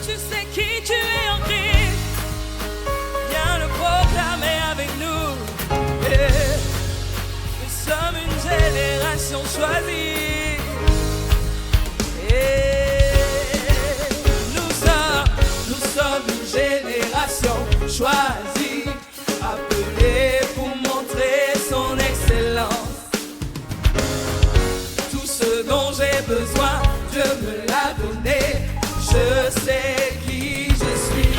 tu sais qui tu es en Christ. Viens le proclamer avec nous. Yeah. Nous sommes une génération choisie. Yeah. Nous sommes une génération choisie, appelée pour montrer son excellence. Tout ce dont j'ai besoin, Dieu me l'a donné. Je sais qui je suis.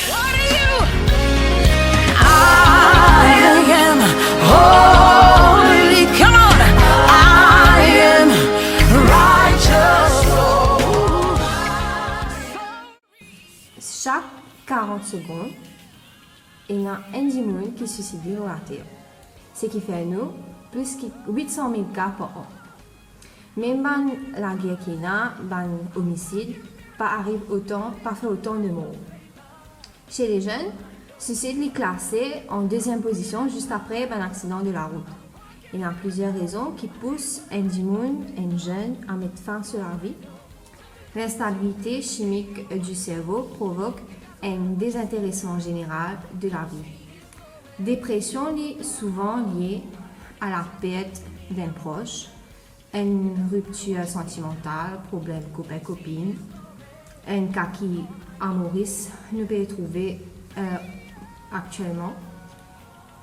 What are you? I am holy. Come on. I am righteous. Chaque 40 secondes, il y a un monde qui se suicide sur la Terre. Ce qui fait nous plus de 800 000 cas par an. Même la guerre qu'il y a, l'homicide, pas fait autant de morts. Chez les jeunes, le suicide est classé en deuxième position juste après un accident de la route. Il y a plusieurs raisons qui poussent un jeune à mettre fin sur la vie. L'instabilité chimique du cerveau provoque un désintéressement général de la vie. Dépression est souvent liée à la perte d'un proche, une rupture sentimentale, problème copain-copine, un cas qui amouriste nous peut trouver actuellement.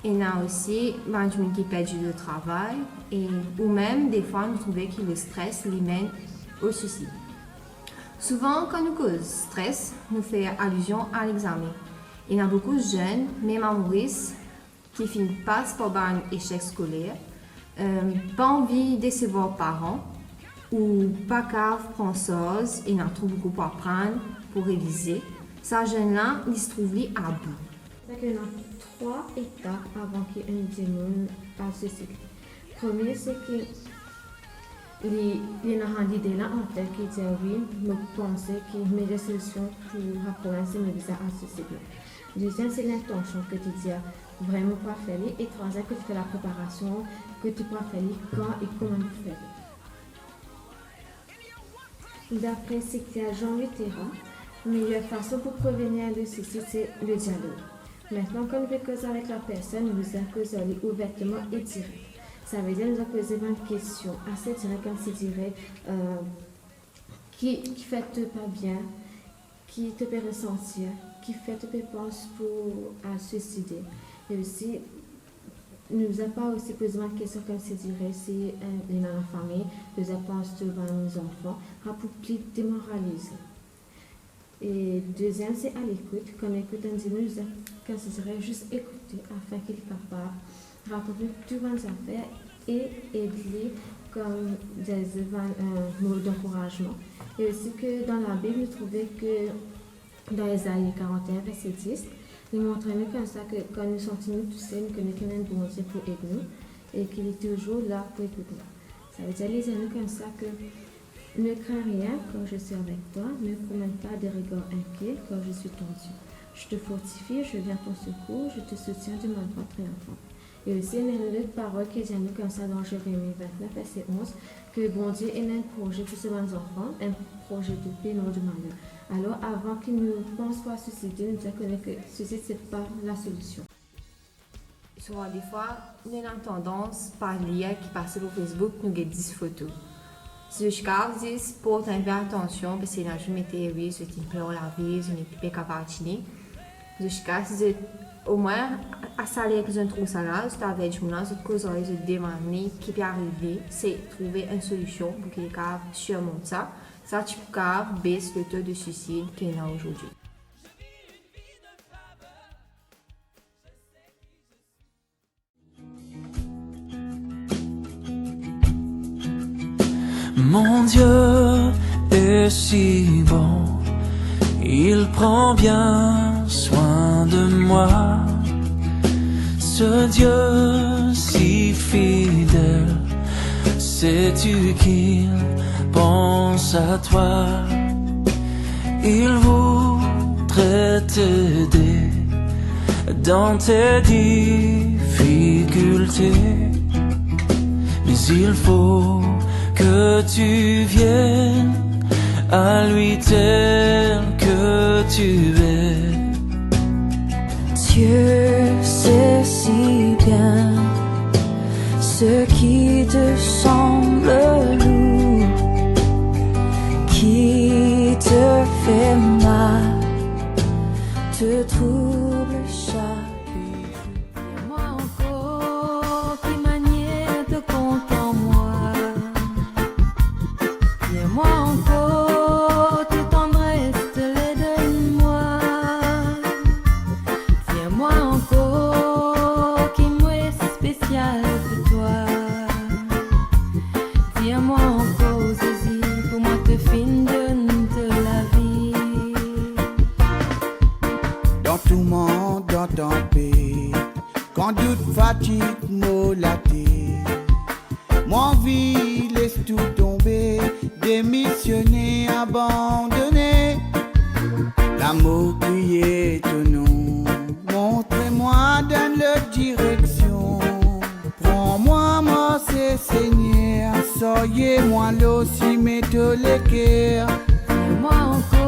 Il y a aussi des gens qui perdent le travail ou même des fois nous trouvons que le stress les mène au suicide. Souvent, quand nous cause stress, nous faisons allusion à l'examen. Il y a beaucoup de jeunes, même amouristes, qui passent par un échec scolaire, pas envie de décevoir parents, ou pas cave prendre chose et n'en trouve beaucoup pour apprendre, pour réviser. Ces jeunes-là, ils se trouvent à bout. Il y a 3 étapes avant qu'un démon passe ceci. Premier, c'est que il y a une idée là en tête qui dit oui, me penser qu'il y a des solutions pour apprendre ces visa à ce cycle. Deuxième, c'est l'intention que tu dis vraiment pas faire. Et troisième, que tu fais la préparation, que tu peux faire quand et comment tu fais. D'après ce que Jean Luthéran, la meilleure façon pour prévenir le suicide, c'est le dialogue. Maintenant, quand vous causez avec la personne, vous accusez ouvertement et direct. Ça veut dire nous poser 20 questions assez directes, assez directes, qui fait te pas bien, qui te peut ressentir, qui fait te penser pour à suicider. Et aussi, nous n'avons pas aussi posé 20 questions comme c'est direct, si il y a une famille, nous avons pensé devant nos enfants, pour plus démoraliser. Et deuxième, c'est à l'écoute. Quand on écoute un dimanche, nous avons considéré juste écouter afin qu'il est capable de raconter toutes les affaires et aider comme des mots d'encouragement. Et aussi que dans la Bible, nous trouvons que dans Ésaïe 41, verset 10, nous montrons comme ça que quand nous sentons tous seuls, nous connaissons un bon Dieu pour aider nous et qu'il est toujours là pour écouter. Ça veut dire, les amis, comme ça que ne crains rien quand je suis avec toi, ne promène pas de regards inquiets quand je suis ton Dieu. Je te fortifie, je viens à ton secours, je te soutiens de ma voix triomphante. Et aussi, il y a une autre parole qui dit comme ça dans Jérémie 29, verset 11, que bon Dieu ait un projet pour ses enfants, un projet de paix, non de malheur. Alors, avant qu'il ne pense pas à suicider, nous devons que le suicide, ce n'est pas la solution. Souvent, des fois, nous avons tendance, par lire qui passe sur Facebook, nous avons 10 photos. Si je dis, pour faire attention, parce que là, je m'étais oui, je t'ai pleuré la vie, je n'ai plus qu'à partir. Je dis, au moins, à salir que je trouve ça là, je t'avais dit, je cause je demande qui peut arriver, c'est trouver une solution pour que les cas surmontent ça. Ça, tu peux baisser le taux de suicide qu'il y a aujourd'hui. Mon Dieu est si bon, il prend bien soin de moi. Ce Dieu si fidèle, sais-tu qu'il pense à toi? Il voudrait t'aider dans tes difficultés, mais il faut que tu viennes à lui tel que que tu es. Dieu sait si bien ce qui te semble lourd, qui te fait mal, te trouble chaque jour. Moi encore qui manière de compte en moi, viens-moi encore tes tendresses, te les donne-moi. Viens-moi encore qui m'est spécial pour toi. Viens-moi encore, Zizi, pour moi te fin de la vie. Dans tout monde, dans ton pays, quand doute, fatigue, nous la mon vie laisse tout tomber, démissionner, abandonner. L'amour qui est au nom, montrez-moi dans leur direction. Prends-moi, moi c'est Seigneur, soyez-moi l'eau si mettez le cœur. Viens-moi encore.